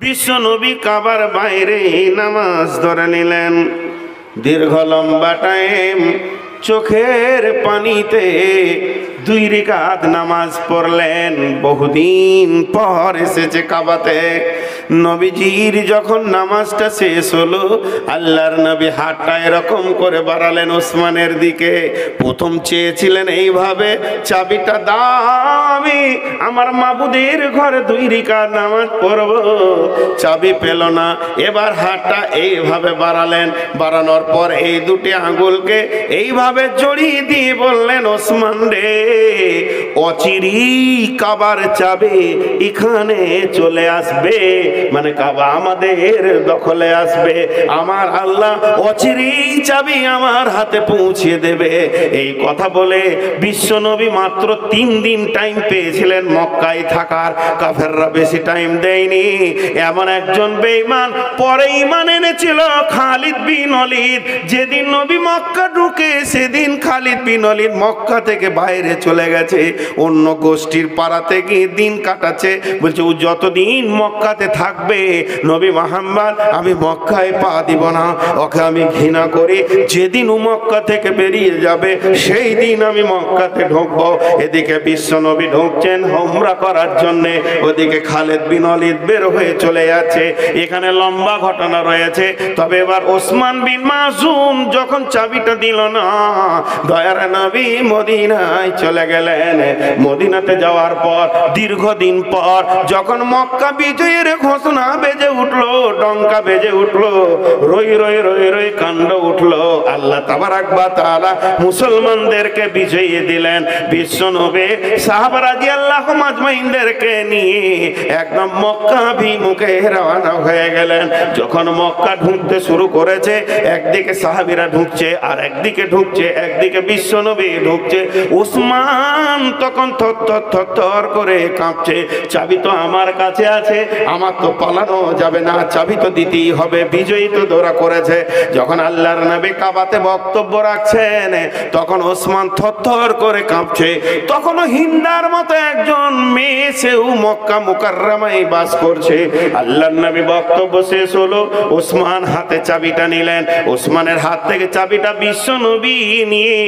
বিশ্ব নবী কাবার বাইরে নামাজ ধরে নিলেন। দীর্ঘ লম্বা টাইম চোখের পানিতে 2 রাকাত নামাজ পড়লেন। বহুদিন পর এসেছে কাবাতে। নবীজির যখন নামাজটা শেষ হলো, আল্লাহর নবী হাতটা এরকম করে বাড়ালেন ওসমানের দিকে। প্রথম চেয়েছিলেন এইভাবে, চাবিটা দাও, আমি আমার মাবুদের ঘরে 2 রাকাত নামাজ পড়ব। চাবি পেল না। এবার হাতটা এইভাবে বাড়ালেন। বাড়ানোর পর এই 2টি আঙ্গুলকে এইভাবে জড়িয়ে দিয়ে বললেন, ওসমান রে, অচিরি কাবার চাবি এখানে চলে আসবে, মানে কাবা আমাদের দখলে আসবে। আমার আল্লাহ অচিরি চাবি আমার হাতে পৌঁছে দেবে। এই কথা বলে বিশ্বনবী মাত্র 3 দিন টাইম পেয়েছিলেন মক্কায় থাকার। কাফেররা বেশি টাইম দেয়নি। এমন একজন বেঈমান পরে ঈমান এনেছিল, খালিদ বিন ওলীদ। যেদিন নবী মক্কা ঢুকে সেদিন খালিদ বিন ওলীদ মক্কা থেকে বাইরে চলে গেছে, অন্য গোষ্ঠীর পাড়াতে গিয়ে দিন কাটাচ্ছে। বলছে ও যতদিন মক্কাতে থাকবে নবী মুহাম্মদ, আমি মক্কায় পা দিব না, ওকে আমি ঘৃণা করি। যেদিন ও মক্কা থেকে বেরিয়ে যাবে সেই দিন আমি মক্কাতে ঢুকবো। এদিকে বিশ্ব নবী ঢুকছেন উমরা করার জন্য, ওদিকে খালিদ বিন ওলীদ বের হয়ে চলে যাচ্ছে। এখানে লম্বা ঘটনা রয়েছে। তবে এবার ওসমান বিন মাযুন যখন চাবিটা দিল না, দয়ার নবী মদিনায় চলে গেলেন। মদিনাতে যাওয়ার পর দীর্ঘদিন পর যখন মক্কা বিজয়ের ঘোষণা বেজে উঠলো, ডঙ্কা বেজে উঠলো, রই রই রই রই কাণ্ড উঠলো, আল্লাহ তাবারাক ওয়া তাআলা মুসলমানদেরকে বিজয়ী দিলেন। বিশ্ব নবী সাহাবা রাদিয়াল্লাহু আজমাইনদেরকে নিয়ে একদম মক্কা অভিমুখে রওনা হয়ে গেলেন। যখন মক্কা ঢুকতে শুরু করেছে, একদিকে সাহাবীরা ঢুকছে আর একদিকে ঢুকছে, একদিকে বিশ্ব নবী ঢুকছে। ওসমান তখন থর করে কাঁপছে। চাবি তো আমার কাছে আছে, আমার তো পালানো যাবে না, চাবি তো দিতেই হবে, বিজয়ী তো দৌড়া করেছে। যখন আল্লাহর নবী কাবাতে বক্তব্য রাখছেন, তখন ওসমান থর করে কাঁপছে। তখনও হিন্দার মতো একজন মেয়ে, সেও মক্কা মুকাররমায় বাস করছে। আল্লাহর নবী বক্তব্য শেষ হলো, ওসমান হাতে চাবিটা নিলেন। ওসমানের হাত থেকে চাবিটা বিশ্ব নবী নিয়ে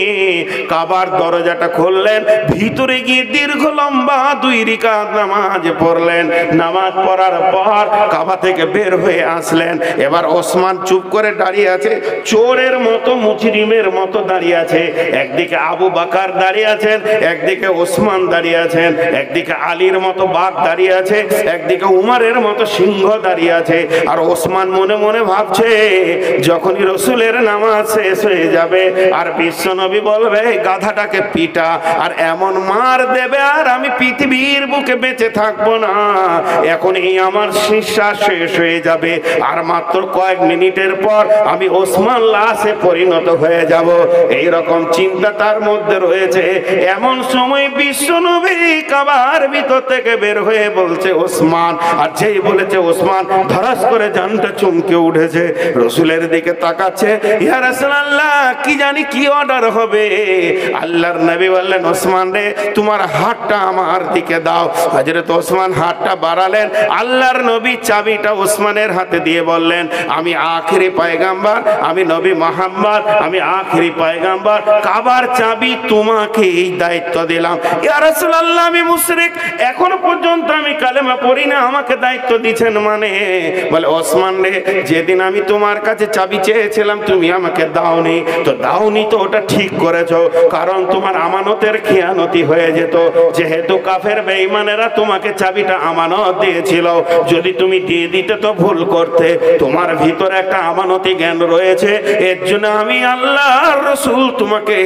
কাবার দরজাটা খুললেন। ভিতরে গিয়ে দীর্ঘ লম্বা 2 রাকাত নামাজ পড়লেন। নামাজ পড়ার পর কাবা থেকে বের হয়ে আসলেন। এবার ওসমান চুপ করে দাঁড়িয়ে আছে, চোরের মতো, মুজরিমের মতো দাঁড়িয়ে আছে। একদিকে আবু বকর দাঁড়িয়ে আছেন, একদিকে ওসমান দাঁড়িয়ে আছেন, একদিকে আলীর মতো বাঘ দাঁড়িয়ে আছে, একদিকে উমরের মতো সিংহ দাঁড়িয়ে আছে। আর ওসমান মনে মনে ভাবছে, যখনই রাসূলের নামাজ শেষ হয়ে যাবে আর বিশ্বনবী বলবে গাধাটাকে পিটা, আর এমন মার দেবে আর আমি পৃথিবীর বুকে বেঁচে থাকবো না, এখনই আমার নিঃশ্বাস শেষ হয়ে যাবে, আর মাত্র কয়েক মিনিটের পর আমি ওসমান লাশে পরিণত হয়ে যাব। এই রকম চিন্তা তার মধ্যে রয়েছে। এমন সময় বিশ্বনবী কাবার ভিতর থেকে বের হয়ে বলছে ওসমান, আর যেই বলেছে ওসমান ধরাস করে জানটা চমকে উঠেছে, রাসূলের দিকে তাকাচ্ছে। ইয়া রাসূলুল্লাহ, কি জানি কি অর্ডার হবে। আল্লাহর নবী বললেন, ওসমান রে, তোমার হাতটা আমার দিকে দাও। হযরত ওসমান হাতটা বাড়ালেন। আল্লাহর নবী চাবিটা ওসমানের হাতে দিয়ে বললেন, আমি আখেরি পয়গম্বর, আমি নবী মুহাম্মদ, আমি আখেরি পয়গম্বর, কাবার চাবি তোমাকে এই দায়িত্ব দিলাম। ইয়া রাসূলুল্লাহ, আমি মুশরিক, এখনো পর্যন্ত আমি কালেমা পড়ি না, আমাকে দায়িত্ব দিচ্ছেন মানে? বলে, ওসমান রে, যেদিন আমি তোমার কাছে চাবি চেয়েছিলাম তুমি আমাকে দাওনি, তো দাওনি তো ওটা ঠিক করেছো, কারণ তোমার আমানতের খেয়ানতি হয়ে যেত। যেহেতু কাফের বেঈমানেরা তোমাকে চাবিটা আমানত দিয়েছিল, যদি তুমি দিয়ে দিতে তো ভুল করতে। তোমার ভিতরে একটা আমানতি জ্ঞান রয়েছে, এর জন্য আমি আল্লাহর রাসূল তোমাকে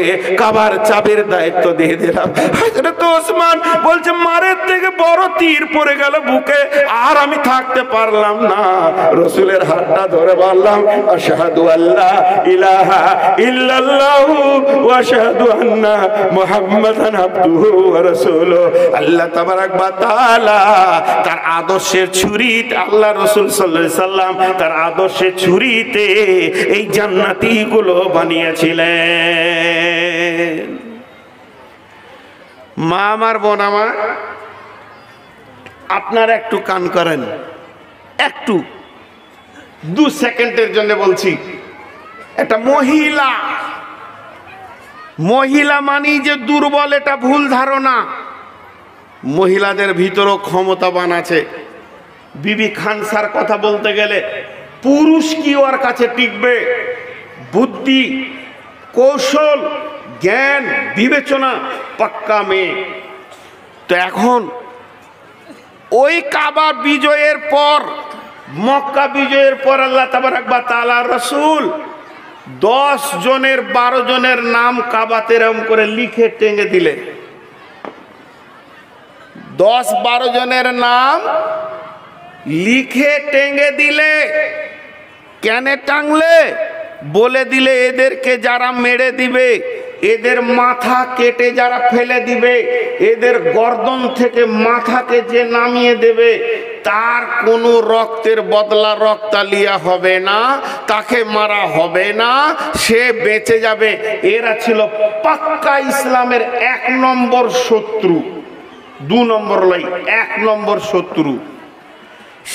কাবার চাবির দায়িত্ব দিয়ে দিলাম। হযরত ওসমান বলছে, মারের থেকে বড় তীর পড়ে গেল বুকে, আর আমি থাকতে পারলাম না। রাসূলের হাতটা ধরে বললাম, আশহাদু আল্লা ইলাহা ইল্লাল্লাহু ওয়া আশহাদু আন্না মুহাম্মাদান আবদুহু ওয়া রাসূলুহু। আল্লাহ তাবারাক ওয়া তাআলা তার আদর্শের ছুরিতে, আল্লাহ রাসূল সাল্লাল্লাহু আলাইহি সাল্লাম তার আদর্শের ছুরিতে এই জান্নাতীগুলো বানিয়েছিলেন। মা আমার, বোন আমার, আপনারা একটু কান করেন। একটু 2 সেকেন্ডের জন্য বলছি, একটা মহিলা, মহিলা মানি যে দুর্বল, এটা ভুল ধারণা। মহিলাদের ভিতরও ক্ষমতাবান আছে। বিবি খানসার কথা বলতে গেলে পুরুষ কি ওর কাছে টিকবে? বুদ্ধি, কৌশল, জ্ঞান, বিবেচনা, পাক্কা মেয়ে। তো এখন ওই কাবা বিজয়ের পর, মক্কা বিজয়ের পর আল্লাহ তাবারাক ওয়া তাআলা রাসূল 10 জনের 12 জনের নাম কাবাতে এরকম করে লিখে টেঙে দিলেন। 10-12 জনের নাম লিখে টেঙে দিলে। কেন টাঙলে? বলে দিলে এদেরকে যারা মেরে দিবে, এদের মাথা কেটে যারা ফেলে দিবে, এদের গর্দন থেকে মাথাকে যে নামিয়ে দেবে, তার কোনো রক্তের বদলা রক্তালিয়া হবে না, তাকে মারা হবে না, সে বেঁচে যাবে। এরা ছিল পাক্কা ইসলামের 1 নম্বর শত্রু। 2 নম্বর লই, 1 নম্বর শত্রু।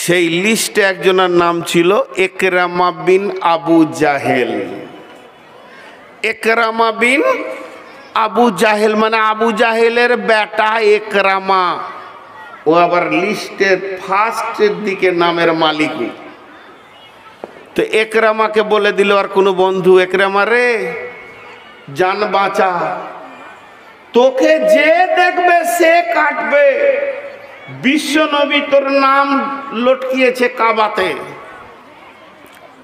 সেই লিস্টে একজনের নাম ছিল ইকরামা বিন আবু জাহেল। ইকরামা বিন আবু জাহেল মানে আবু জাহেলের বেটা ইকরামা। ও আবার লিস্টের ফার্স্টের দিকে নামের মালিক। তো ইকরামাকে বলে দিল আর কোনো বন্ধু, ইকরামা রে, জান বাঁচা, তোকে যে দেখবে সে কাটবে। বিশ্ব নবী তোর নাম লটকিয়েছে কাবাতে।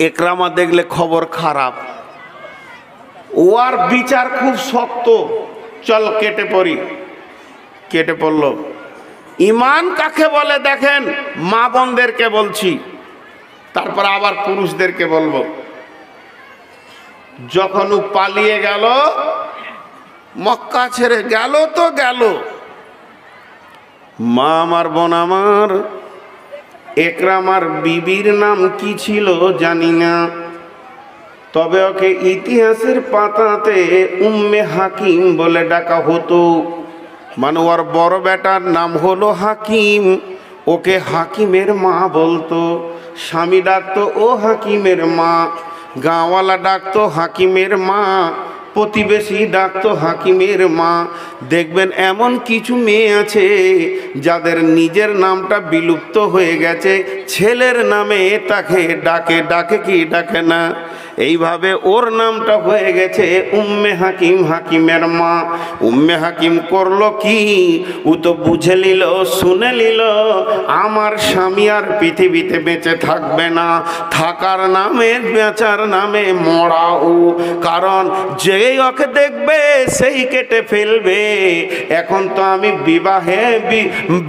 ইকরামা দেখলে খবর খারাপ, ওর বিচার খুব শক্ত, চল কেটে পড়ি। কেটে পড়ল। ইমান কাকে বলে দেখেন, মা বোনদেরকে বলছি, তারপর আবার পুরুষদেরকে বলবো। যখন ও পালিয়ে গেল, মক্কা ছেড়ে গেল তো গেল। মা আমার, বোন আমার, ইকরামার বিবির নাম কি ছিল জানি না, তবে ওকে ইতিহাসের পাতাতে উম্মে হাকিম বলে ডাকা হতো। মানে ওর বড় বেটার নাম হলো হাকিম, ওকে হাকিমের মা বলতো। স্বামী ডাকতো ও হাকিমের মা, গাঁওয়ালা ডাকতো হাকিমের মা, প্রতিবেশী ডাকতো হাকিমের মা। দেখবেন এমন কিছু মেয়ে আছে যাদের নিজের নামটা বিলুপ্ত হয়ে গেছে, ছেলের নামে তাকে ডাকে, ডাকে কি ডাকে না। এইভাবে ওর নামটা হয়ে গেছে উম্মে হাকিম, হাকিমের মা। উম্মে হাকিম করলো কি, ও তো বুঝে নিল, শুনে নিল আমার স্বামী আর পৃথিবীতে বেঁচে থাকবে না, থাকার নামে বেচার নামে মরাও। কারণ যেই ওকে দেখবে সেই কেটে ফেলবে। এখন তো আমি বিবাহে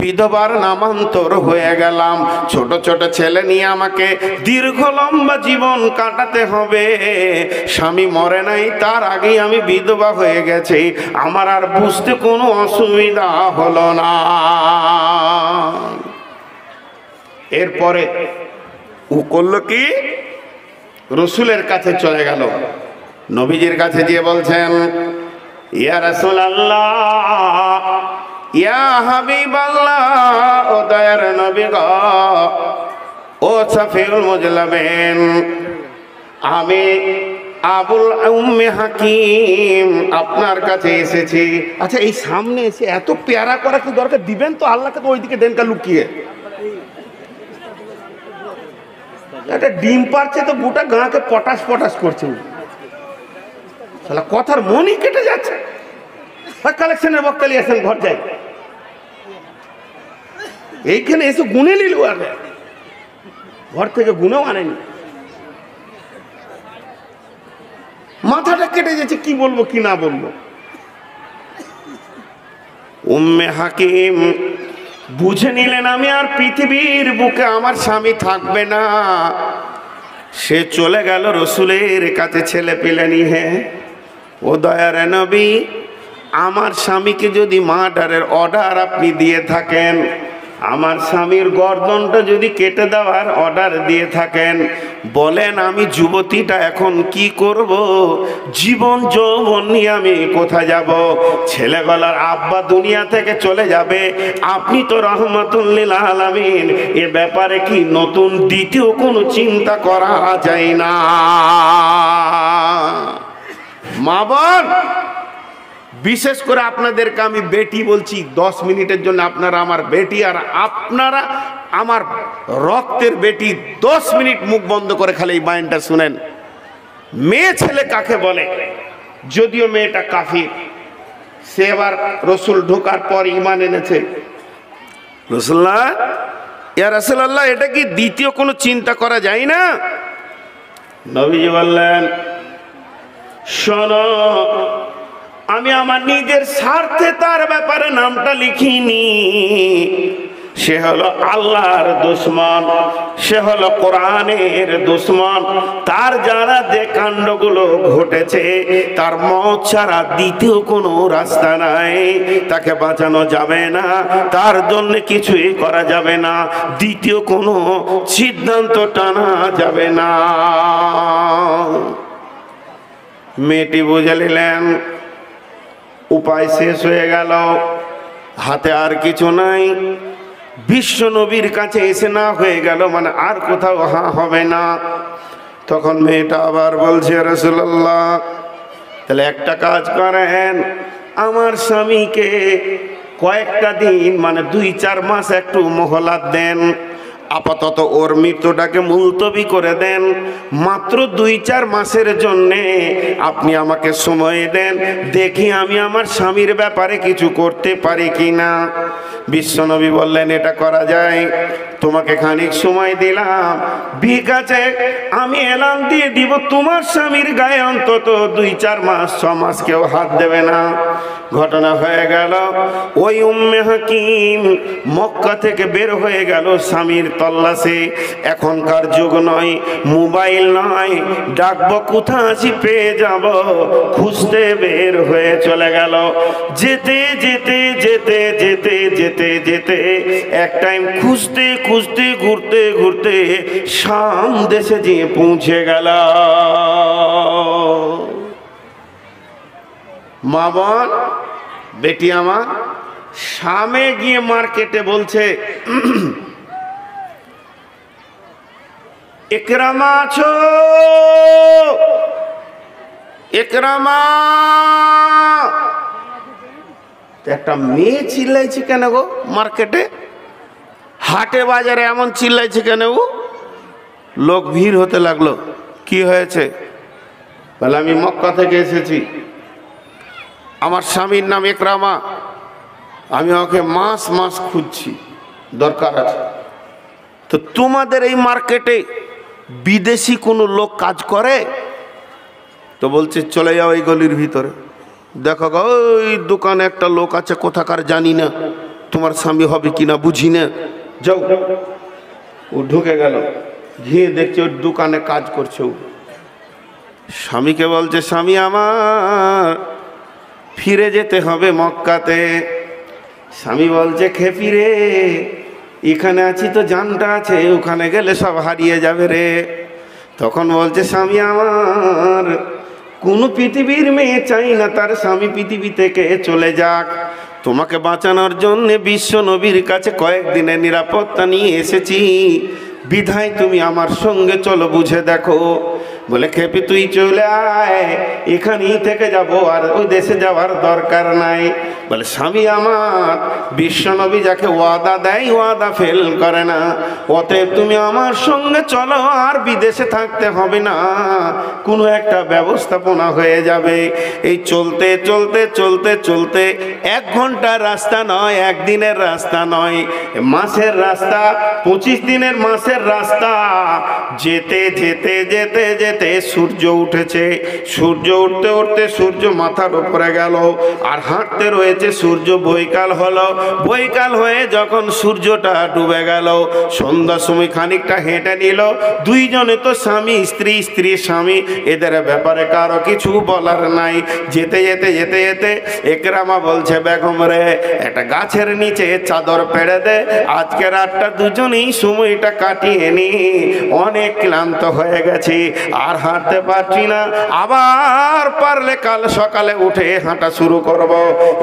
বিধবার নামান্তর হয়ে গেলাম, ছোট ছোট ছেলে নিয়ে আমাকে দীর্ঘ লম্বা জীবন কাটাতে হবে। স্বামী মরে নাই, তার আগেই আমি বিধবা হয়ে গেছি, আমার আর বুঝতে কোনো অসুবিধা হলো না। এরপরে ও করলো কি, রসুলের কাছে চলে গেল। নবীজির কাছে গিয়ে বলছেন, ইয়া রাসূলুল্লাহ, ইয়া হাবিবাল্লাহ, ও দয়ার নবী গো, ও সাফিউল মুজলামিন, আমি আবুল উম্মে হাকিম আপনার কাছে এসেছি। আচ্ছা, এই সামনে এসে এত পেয়ারা করা কি দরকার? দিবেন তো আল্লাহকে, তো ওইদিকে ডেনকা লুকিয়ে একটা ডিম পারছে তো গোটা গাঁকে পটাশ পটাশ করছে। শালা কথার মনই কেটে যাচ্ছে। কালেকশনের বক্তা নিয়ে আসেন, ঘর যাই, এইখানে এসে গুনে নিল, আগে ঘর থেকে গুনেও আনেনি। মাথাটা কেটে যাচ্ছে, কি বলবো কি না বলবো। উম্মে হাকিম বুঝে নিলেন আমি আর পৃথিবীর বুকে আমার স্বামী থাকবে না। সে চলে গেল রসুলের কাছে ছেলে পেলে নিয়ে। ও দয়ার নবী, আমার স্বামীকে যদি মার্ডারের অর্ডার আপনি দিয়ে থাকেন, আমার স্বামীর গর্দনটা যদি কেটে দেওয়ার অর্ডার দিয়ে থাকেন, বলেন আমি যুবতীটা এখন কি করব? জীবন যৌবন নিয়ে আমি কোথায় যাব? ছেলেবেলার আব্বা দুনিয়া থেকে চলে যাবে, আপনি তো রহমাতুল্লিল আলামিন, এ ব্যাপারে কি নতুন দ্বিতীয় কোনো চিন্তা করা যায় না? মা বোন, বিশেষ করে আপনাদেরকে আমি বেটি বলছি, 10 মিনিটের জন্য আপনারা আমার বেটি আর আপনারা আমার রক্তের বেটি। 10 মিনিট মুখ বন্ধ করে খালি এই বায়ানটা শুনেন। মেয়ে ছেলে কাকে বলে? যদিও মেয়েটা কাফির, সে এবার রসুল ঢোকার পর ঈমান এনেছে। রাসূলুল্লাহ, ইয়া রাসূলুল্লাহ, এটা কি দ্বিতীয় কোনো চিন্তা করা যায় না? নবীজি বললেন, শোনো, আমি আমার নিজের স্বার্থে তার ব্যাপারে নামটা লিখিনি। সে হলো আল্লাহর দুশমন, সে হলো কোরআনের দুশমন। তার যারা যে কাণ্ডগুলো ঘটেছে, তার মত ছাড়া দ্বিতীয় কোনো রাস্তা নাই। তাকে বাঁচানো যাবে না, তার জন্য কিছুই করা যাবে না, দ্বিতীয় কোনো সিদ্ধান্ত টানা যাবে না। মেয়েটি বুঝে নিলেন উপায় শেষ হয়ে গেল, হাতে আর কিছু নাই। বিশ্ব নবীর কাছে এসে না হয়ে গেল, মানে আর কোথাও হবে না। তখন মেয়েটা আবার বলছে, রাসূলুল্লাহ, তাহলে একটা কাজ করেন, আমার স্বামীকে কয়েকটা দিন, মানে 2-4 মাস একটু মোহলাত দেন। আপাতত ওর মৃত্যুটাকে মুলতবি করে দেন, মাত্র 2-4 মাসের জন্যে আপনি আমাকে সময় দেন, দেখি আমি আমার স্বামীর ব্যাপারে কিছু করতে পারি কিনা। বিশ্বনবী বললেন, এটা করা যায়, তোমাকে খানিক সময় দিলাম, ঠিক আছে, আমি এলান দিয়ে দিব, তোমার স্বামীর গায়ে অন্তত 2-4 মাস 6 মাস কেউ হাত দেবে না। ঘটনা হয়ে গেল, ওই উম্মে হাকিম মক্কা থেকে বের হয়ে গেল স্বামীর তল্লাশি। এখনকার যুগ নয়, মোবাইল নয়, ডাকবো কোথায় আছি পেয়ে যাব, খুঁজতে বের হয়ে চলে গেল। যেতে যেতে যেতে যেতে যেতে যেতে এক টাইম খুঁজতে খুঁজতে ঘুরতে ঘুরতে শাম দেশে গিয়ে পৌঁছে গেল। মা বোন, বেটি আমার, শামে গিয়ে মার্কেটে বলছে, ইকরামা আছো? ইকরামা। একটা মেয়ে চিল্লাইছে কেন গো মার্কেটে? হাটে বাজারে এমন চিল্লাইছে কেন গো? লোক ভিড় হতে লাগলো। কি হয়েছে? বলে, আমি মক্কা থেকে এসেছি, আমার স্বামীর নাম ইকরামা, আমি ওকে মাস মাস খুঁজছি, দরকার আছে। তো তোমাদের এই মার্কেটে বিদেশি কোনো লোক কাজ করে? তো বলছে, চলে যাও এই গলির ভিতরে, দেখো গো ওই দোকানে একটা লোক আছে, কোথাকার জানি না, তোমার স্বামী হবে কিনা বুঝি না, যাও। ও ঢুকে গেল, গিয়ে দেখছে ওর দোকানে কাজ করছে। ও স্বামীকে বলছে, স্বামী আমার, ফিরে যেতে হবে মক্কাতে। স্বামী বলছে, খেপি রে, এখানে আছি তো জানটা আছে, ওখানে গেলে সব হারিয়ে যাবে রে। তখন বলছে, স্বামী আমার, কোনো পৃথিবীর মেয়ে চাই না তার স্বামী পৃথিবী থেকে চলে যাক। তোমাকে বাঁচানোর জন্য বিশ্ব নবীর কাছে কয়েকদিনের নিরাপত্তা নিয়ে এসেছি, বিধায় তুমি আমার সঙ্গে চলো, বুঝে দেখো। বলে, খেপি তুই চলে আয়, এখানেই থেকে যাব, আর ওই দেশে যাওয়ার দরকার নাই। বলে, স্বামী আমার, বিশ্বনবী যাকে ওয়াদা দেয় ওয়াদা ফেল করে না, অতএব তুমি আমার সঙ্গে চলো, আর বিদেশে থাকতে হবে না, কোনো একটা ব্যবস্থাপনা হয়ে যাবে। এই চলতে চলতে চলতে চলতে 1 ঘন্টার রাস্তা নয়, 1 দিনের রাস্তা নয়, মাসের রাস্তা, 25 দিনের মাসের রাস্তা। যেতে যেতে যেতে যেতে যেতে সূর্য উঠেছে। সূর্য উঠতে উঠতে সূর্য মাথার উপরে গেল, আর হাঁটতে রয়েছে সূর্য বৈকাল হলো। বৈকাল হয়ে যখন সূর্যটা ডুবে গেল, সন্ধ্যার সময় খানিকটা হেঁটে নিল। দুইজনে তো স্বামী স্ত্রী, স্ত্রী স্বামী, এদের ব্যাপারে কারো কিছু বলার নাই। যেতে যেতে যেতে যেতে একরামা বলছে, বেগম রে, একটা গাছের নিচে চাদর পেড়ে দে, আজকে রাতটা দুজনেই সময়টা কাটিয়ে নি। অনেক ক্লান্ত হয়ে গেছি, আর হাঁটতে পারছি না, আবার পারলে কাল সকালে উঠে হাঁটা শুরু করব।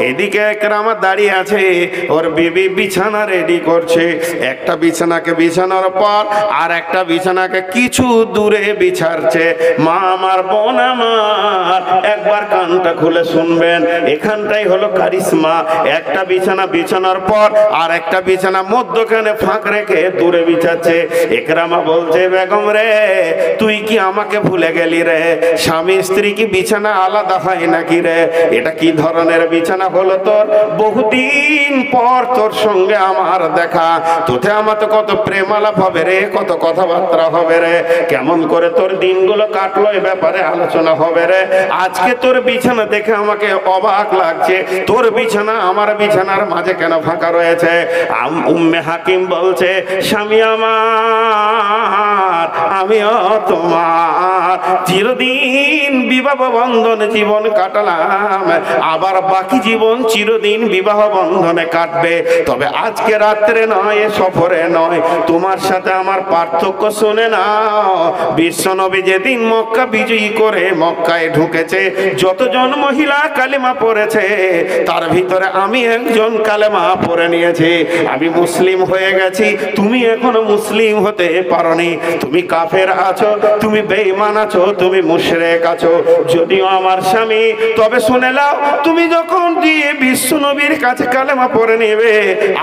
এদিকে একরামা দাঁড়িয়ে আছে, ওর বিবি বিছানা রেডি করছে। একটা বিছানাকে বিছানার পর আর একটা বিছানাকে কিছু দূরে বিছাচ্ছে। মা আমার, বোন আমার, একবার কানটা খুলে শুনবেন, এখানটাই হলো কারিশমা। একটা বিছানা বিছানার পর আর একটা বিছানা মধ্যখানে ফাঁক রেখে দূরে বিছাচ্ছে। একরামা বলছে, বেগম রে, তুই কি আমাকে ভুলে গেলি রে? স্বামী স্ত্রী কি বিছানা আলাদা হয় নাকি রে? এটা কি ধরনের বিছানা হলো তোর? বহুদিন পর তোর সঙ্গে আমার দেখা, তোতে আমার তো কত প্রেম আলাপ হবে রে, কত কথাবার্তা হবে রে, কেমন করে তোর দিনগুলো কাটলো এ ব্যাপারে আলোচনা হবে রে। আজকে তোর বিছানা দেখে আমাকে অবাক লাগছে, তোর বিছানা আমার বিছানার মাঝে কেন ফাঁকা রয়েছে? উম্মে হাকিম বলছে, স্বামী আমার, আমিও তোমার, চিরদিন বিবাহ বন্ধনে জীবন কাটালাম, আবার বাকি জীবন চিরদিন বিবাহ বন্ধনে কাটবে। তবে আজকে রাত্রে নয়, সফরে নয়, তোমার সাথে আমার পার্থক্য শুনে নাও। বিশ্বনবী যেদিন মক্কা বিজয়ী করে মক্কায় ঢুকেছে, যতজন মহিলা কালেমা পড়েছে, তার ভিতরে আমি একজন কালেমা পড়ে নিয়েছি। আমি মুসলিম হয়ে গেছি, তুমি এখনো মুসলিম হতে পারোনি। তুমি কাফের আছো, তুমি বেঈমান আছো, তুমি মুশরিক আছো। যদিও আমার স্বামী, তবে শুনে নাও, তুমি যখন দিয়ে বিশ্বনবীর কাছে কালেমা পড়ে নেবে,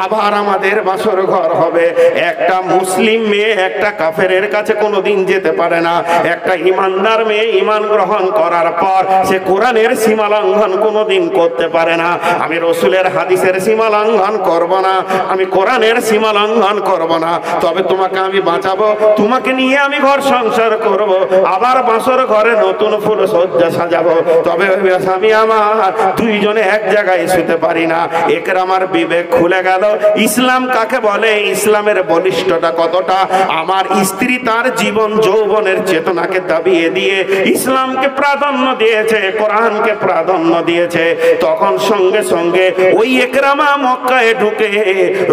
আবার আমাদের বাসর ঘর হবে। একটা মুসলিম মেয়ে একটা কাফেরের কাছে কোনোদিন যেতে পারে না। একটা ইমানদার মেয়ে ইমান গ্রহণ করার পর সে কোরআনের সীমা লঙ্ঘন কোনোদিন করতে পারে না। আমি রসুলের হাদিসের সীমা লঙ্ঘন করব না, আমি কোরআনের সীমা লঙ্ঘন করব না। তবে তোমাকে আমি বাঁচাবো, তোমাকে নিয়ে আমি ঘর সংসার করব, আবার বাসর ঘরে নতুন ফুল সজ্জা সাজাবো। তবে স্বামী আমার, দুইজনে এক জায়গায় শুতে পারি না। একরামার বিবেক খুলে গেল, ইসলাম কাকে বলে, ইসলামের বলিষ্ঠতা কতটা। আমার স্ত্রী তার জীবন যৌবনের চেতনাকে দাবিয়ে দিয়ে ইসলামকে প্রাধান্য দিয়েছে, কোরআনকে প্রাধান্য দিয়েছে। তখন সঙ্গে সঙ্গে ওই একরামা মক্কায় ঢুকে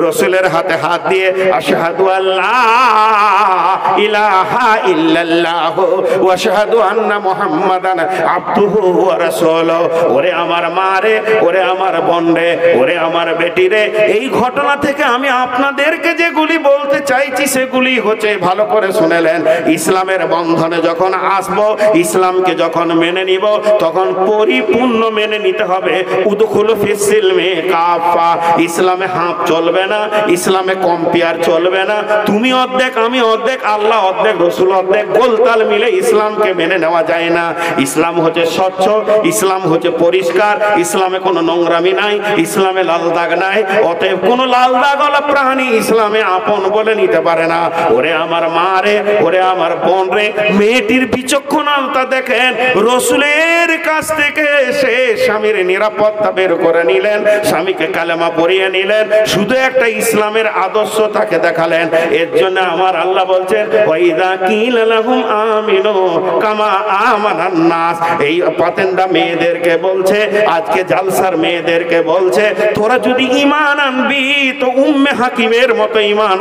রসুলের হাতে হাত দিয়ে আশহাদু আল্লাহ ইলাহা ইল্লাল্লাহ ওয়া আশহাদু আন্না মুহাম্মাদান আবদুহু ওয়া রাসূলুহু। ওরে আমার মা রে, ওরে আমার বোন রে, ওরে আমার বেটি রে, এই ঘটনা থেকে আমি আপনাদেরকে যেগুলি বলতে চাইছি সেগুলি হচ্ছে, ভালো করে শুনেলেন। ইসলামের বন্ধনে যখন আসবো, ইসলামকে যখন মেনে নিব, তখন পরিপূর্ণ মেনে নিতে হবে। উদখুলু ফিস সিলমি কাফা, ইসলামে হাফ চলবে না, ইসলামে কম্পেয়ার চলবে না। তুমি অর্ধেক, আমি অর্ধেক, আল্লাহ অর্ধেক, রসুল অর্ধেক, গোলতাল মিলে ইসলামকে মেনে নেওয়া যায় না। ইসলাম হচ্ছে স্বচ্ছ, ইসলাম হচ্ছে পরিষ্কার, ইসলামে কোনো নোংরামি নাই, ইসলামে লাল দাগ নাই। অতএব কোনো লাল দাগওয়ালা প্রাণী ইসলামে আপন বলে নিতে পারে না। ওরে আমার মা রে, ওরে আমার বোন রে, মেয়েটির বিচক্ষণতা দেখেন। রসুলের কাছ থেকে সে স্বামীর নিরাপত্তা বের করে নিলেন, স্বামীকে কালেমা পড়িয়ে নিলেন, শুধু একটা ইসলামের আদর্শ তাকে দেখালেন। এর জন্য আমার আল্লাহ বলছেন, ওয়াইদা কিলা লাহুম আমিনু কামা আমানান নাস। এই পাতেন্ডা মেয়েদেরকে বলছে, আজকে জালসার মেয়েদেরকে বলছে, তোরা যদি ঈমান আনবি তো উম্মে হাকিমের মতো ঈমান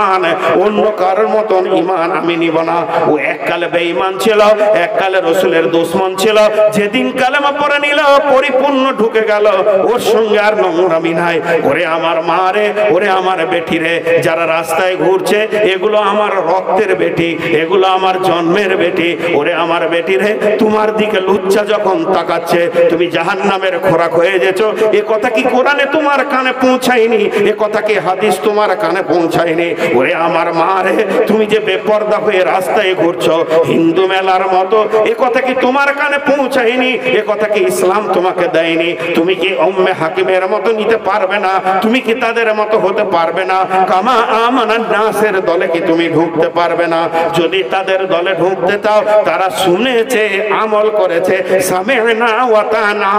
আন, অন্য কারোর মতন ঈমান আমি নিব না। ও এককালে বেঈমান ছিল, এককালে রসুলের দুশমন ছিল, যেদিন কালেমা পড়ে নিল পরিপূর্ণ ঢুকে গেল, ওর সঙ্গে আর নোংরামি নাই। ওরে আমার মা রে, ওরে আমার বেটি রে, যারা রাস্তায় ঘুরছে, এগুলো আমার রক্তের বেটি, এগুলো আমার জন্মের বেটি। ওরে আমার বেটি রে, তোমার দিকে লুচ্চা যখন তাকাচ্ছে, তুমি জাহান্নামের খোরাক হয়ে যেছো, এ কথা কি কোরআনে তোমার কানে পৌঁছায়নি? এ কথা কি হাদিস তোমার কানে পৌঁছায়নি? ওরে আমার মা রে, তুমি যে বেপরদা হয়ে রাস্তায় ঘুরছো হিন্দু মেলার মতো, এ কথা কি তোমার কানে পৌঁছায়নি? এ কথা কি ইসলাম তোমাকে দেয়নি? তুমি কি উম্মে হাকিমের মতো নিতে পারবে না? তুমি কি তাদের মতো হতে পারবে না? কামা আমানান নাসের দলে কি তুমি ঢুকতে পারবে পারবে না। যদি তাদের দলে ঢুকতে চাও, তারা শুনেছে, আমল করেছে, সামি'না ওয়া আতা'না,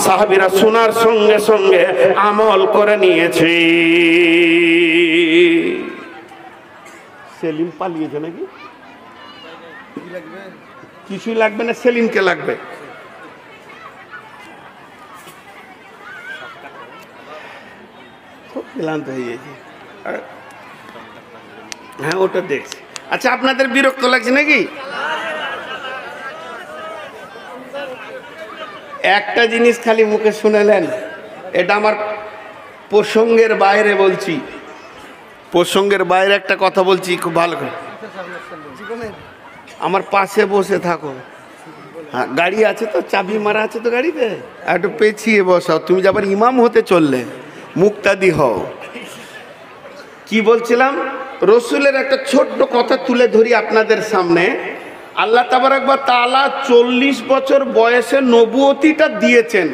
সাহাবীরা শোনার সঙ্গে সঙ্গে আমল করে নিয়েছে। সেলিম পালিয়েছে নাকি? কিছুই লাগবে না, সেলিমকে লাগবে। খুব ক্লান্ত হয়ে গেছে। হ্যাঁ, ওটা দেখছি। আচ্ছা, আপনাদের বিরক্ত লাগছে নাকি? একটা জিনিস খালি মুখে শুনেলেন, এটা আমার প্রসঙ্গের বাইরে বলছি, প্রসঙ্গের বাইরে একটা কথা বলছি, খুব ভালো করে আমার পাশে বসে থাকো। হ্যাঁ, গাড়ি আছে তো, চাবি মারা আছে তো গাড়িতে, একটু পেছিয়ে বসাও। তুমি যাবার ইমাম হতে চললে, মুক্তাদি হও। কি বলছিলাম? রসুলের একটা ছোট্ট কথা তুলে ধরি আপনাদের সামনে। আল্লাহ তাবারক ওয়া তাআলা 40 বছর বয়সে নবুয়তিটা দিয়েছেন,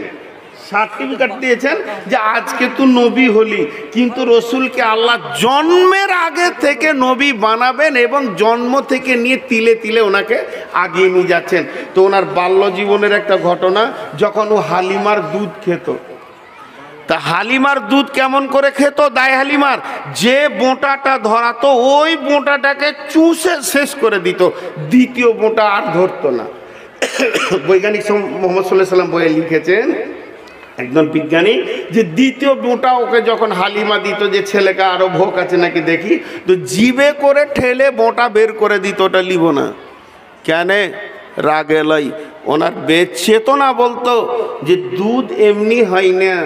সার্টিফিকেট দিয়েছেন যে আজকে তুই নবী হলি। কিন্তু রসুলকে আল্লাহ জন্মের আগে থেকে নবী বানাবেন এবং জন্ম থেকে নিয়ে তিলে তিলে ওনাকে আগিয়ে নিয়ে যাচ্ছেন। তো ওনার বাল্য জীবনের একটা ঘটনা, যখন ও হালিমার দুধ খেত। তা হালিমার দুধ কেমন করে খেত? দায় হালিমার যে বোঁটাটা ধরাতো ওই বোঁটাটাকে চুষে শেষ করে দিত, দ্বিতীয় বোঁটা আর ধরতো না। বৈজ্ঞানিক মোহাম্মদ সাল্লাল্লাহু আলাইহি সাল্লাম বইয়ে লিখেছেন, একজন বিজ্ঞানী, যে দ্বিতীয় বোঁটা ওকে যখন হালিমা দিত, যে ছেলেকে আরো ভোগ আছে নাকি দেখি, তো জিবে করে ঠেলে বোঁটা বের করে দিত, ওটা লিব না। কেন? রাগে লাই। ওনার চেতনা বলতো যে দুধ এমনি হয় না,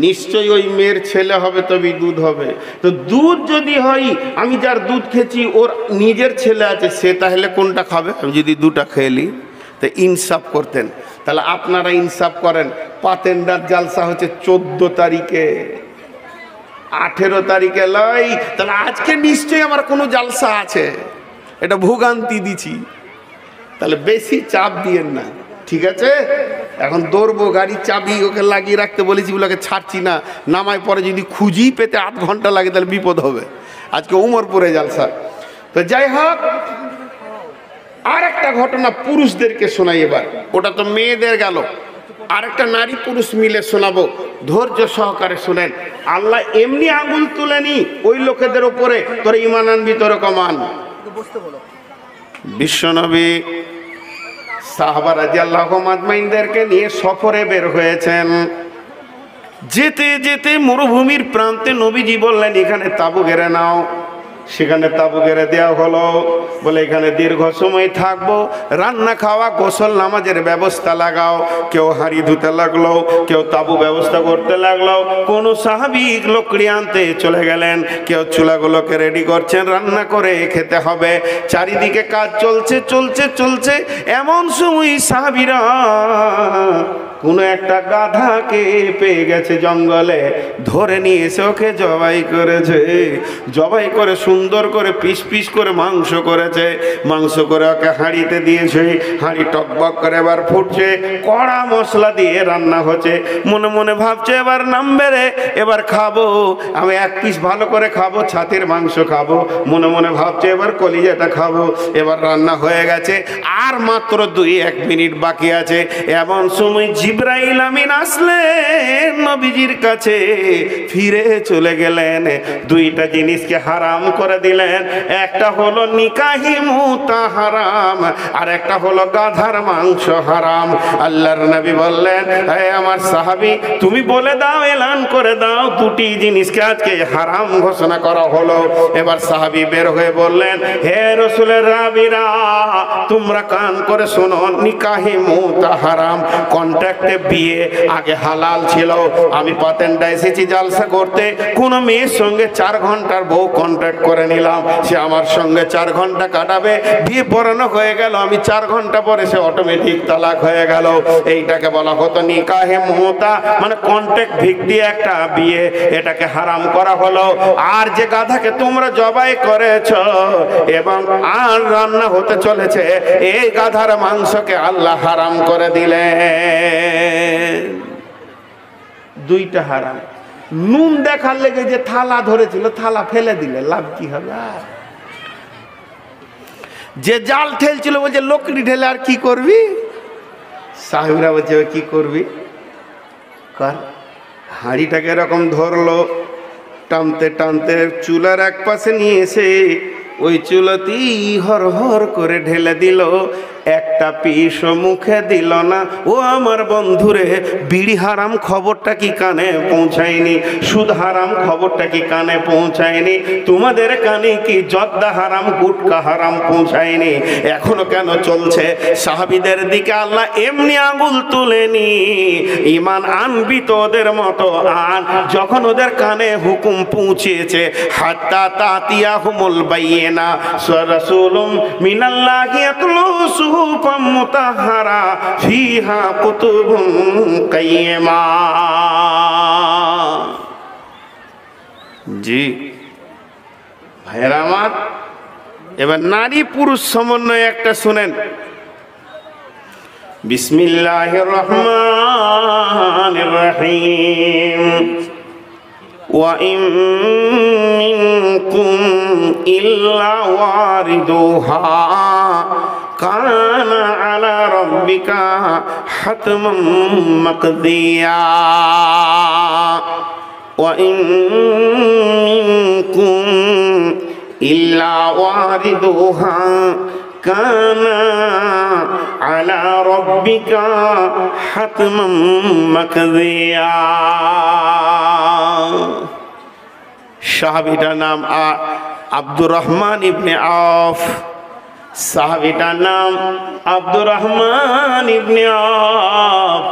নিশ্চয়ই ওই মেয়ের ছেলে হবে তবেই দুধ হবে। তো দুধ যদি হয়, আমি যার দুধ খেয়েছি ওর নিজের ছেলে আছে, সে তাহলে কোনটা খাবে? আমি যদি দুটা খেলি, তো ইনসাফ করতেন। তাহলে আপনারা ইনসাফ করেন। পাতেন্ডার জালসা হচ্ছে 14 তারিখে, 18 তারিখে লয়, তাহলে আজকে নিশ্চয়ই আমার কোনো জালসা আছে, এটা ভোগান্তি দিছি। তাহলে বেশি চাপ দিয়েন না, ঠিক আছে? এখন দৌড়বো, গাড়ির চাবি ওকে লাগিয়ে রাখতে বলেছি, ওগুলোকে ছাড়ছি না। নামায় পরে যদি খুঁজি পেতে 8 ঘন্টা লাগে, তাহলে বিপদ হবে। আজকে উমরপুরে জালসা। তো যাই হোক, আর একটা ঘটনা পুরুষদেরকে শোনাই এবার, ওটা তো মেয়েদের গেল, আর একটা নারী পুরুষ মিলে শোনাবো, ধৈর্য সহকারে শুনেন। আল্লাহ এমনি আঙুল তুলেনি ওই লোকেদের ওপরে, তোর ঈমান আনবি তোর কমান। বিশ্বনবী সাহাবা রাদিয়াল্লাহু আজমাইনদেরকে নিয়ে সফরে বের হয়েছেন। যেতে যেতে মরুভূমির প্রান্তে নবীজি বললেন, এখানে তাঁবু গেড়ে নাও। সেখানে তাঁবু গেড়ে দেওয়া হলো। বলে এখানে দীর্ঘ সময় থাকবো, রান্না খাওয়া গোসল নামাজের ব্যবস্থা লাগাও। কেউ হাঁড়ি ধুতে লাগলো, কেউ তাঁবু ব্যবস্থা করতে লাগলো। কোনো সাহাবী লকড়ি আনতে চলে গেলেন, কেউ চুলাগুলোকে রেডি করছেন, রান্না করে খেতে হবে। চারিদিকে কাজ চলছে চলছে চলছে। এমন সময় সাহাবীরা কোনো একটা গাধাকে পেয়ে গেছে জঙ্গলে, ধরে নিয়ে এসে ওকে জবাই করেছে। জবাই করে সুন্দর করে পিস পিস করে মাংস করেছে। মাংস করে ওকে হাঁড়িতে দিয়েছে। হাঁড়ি টকবক করে এবার ফুটছে, কড়া মশলা দিয়ে রান্না হচ্ছে। মনে মনে ভাবছে এবার নামবে রে, এবার খাবো, আমি এক পিস ভালো করে খাবো, ছাতির মাংস খাবো। মনে মনে ভাবছে এবার কলিজাটা খাবো। এবার রান্না হয়ে গেছে, আর মাত্র 2-1 মিনিট বাকি আছে। এমন সময় জিবরাইল আমিন আসলেন নবীজির কাছে, ফিরে চলে গেলেন। দুইটা জিনিসকে হারাম করে দিলেন, একটা হলো নিকাহি মুতা হারাম, আর একটা হলো গাধার মাংস হারাম। আল্লাহর নবী বললেন, হে আমার সাহাবী, তুমি বলে দাও, এলান করে দাও, দুটি জিনিসকে আজকে হারাম ঘোষণা করা হলো। এবার সাহাবী বের হয়ে বললেন, হে রাসূলের রাবিরা, তোমরা কান করে শোনো, নিকাহি মুতা হারাম, কন্ট্রাক্টে বিয়ে আগে হালাল ছিল। আমি পাতেন্ডা এসেছি জালসা করতে, কোন মেয়ের সঙ্গে 4 ঘন্টার বউ কন্ট্রাক্ট করে নিলাম, সে আমার সঙ্গে 4 ঘন্টা কাটাবে। বিয়ে পড়ানো হয়ে গেল, আমি 4 ঘন্টা পরে সে অটোমেটিক তালাক হয়ে গেল। এইটাকে বলা হতো নিকাহে মুতা, মানে কন্ট্রাক্ট ভিত্তি একটা বিয়ে, এটাকে হারাম করা হলো। আর যে গাধাকে তোমরা জবাই করেছ এবং আর রান্না হতে চলেছে, এই গাধার মাংসকে আল্লাহ হারাম করে দিলেন। দুইটা হারাম। নুন দেখার লেগে যে থালা ধরেছিল, থালা ফেলে দিলে লাভ কি হবে? যে জাল ঠেলছিল বলছে লকড়ি ঢেলে আর কি করবি? সাহেবরা বলছে কি করবি কর। হাঁড়িটাকে এরকম ধরলো, টানতে টানতে চুলার এক পাশে নিয়ে এসে ওই চুলাতেই হর হর করে ঢেলে দিল। একটা পিসও মুখে দিল না। ও আমার বন্ধুরে, বিড়ি হারাম খবরটা কি কানে পৌঁছায়নি? সুদ হারাম খবরটা কি কানে পৌঁছায়নি? তোমাদের কানে কি জর্দা হারাম, গুটকা হারাম পৌঁছায়নি? এখনো কেন চলছে? সাহাবীদের দিকে আল্লাহ এমনি আঙুল তুলেনি, ঈমান আনবি তো ওদের মতো আন। যখন ওদের কানে হুকুম পৌঁছেছে, হাত্তা তাতিয়াহুমুল বাইয়িনা রাসূলুম মিনাল্লাহি ইয়াতলু সুহুফাম মুতাহহারা ফিহা কুতুবুন কাইয়্যিমা। জি ভাইরা আমার, এবার নারী পুরুষ সমন্বয় একটা শুনেন। বিসমিল্লাহির রহমানির রহিম। وَإِن مِّنكُمْ إِلَّا وَارِدُهَا كَانَ عَلَى رَبِّكَ حَتْمًا مَّقْضِيًّا وَإِن مِّنكُمْ إِلَّا وَارِدُهَا كَانَ عَلَى رَبِّكَ حَتْمًا مَّقْضِيًّا। সাহাবীটার নাম আব্দুর রহমান ইবনে আওফ। সাহাবীটার নাম আব্দুর রহমান ইবনে আওফ।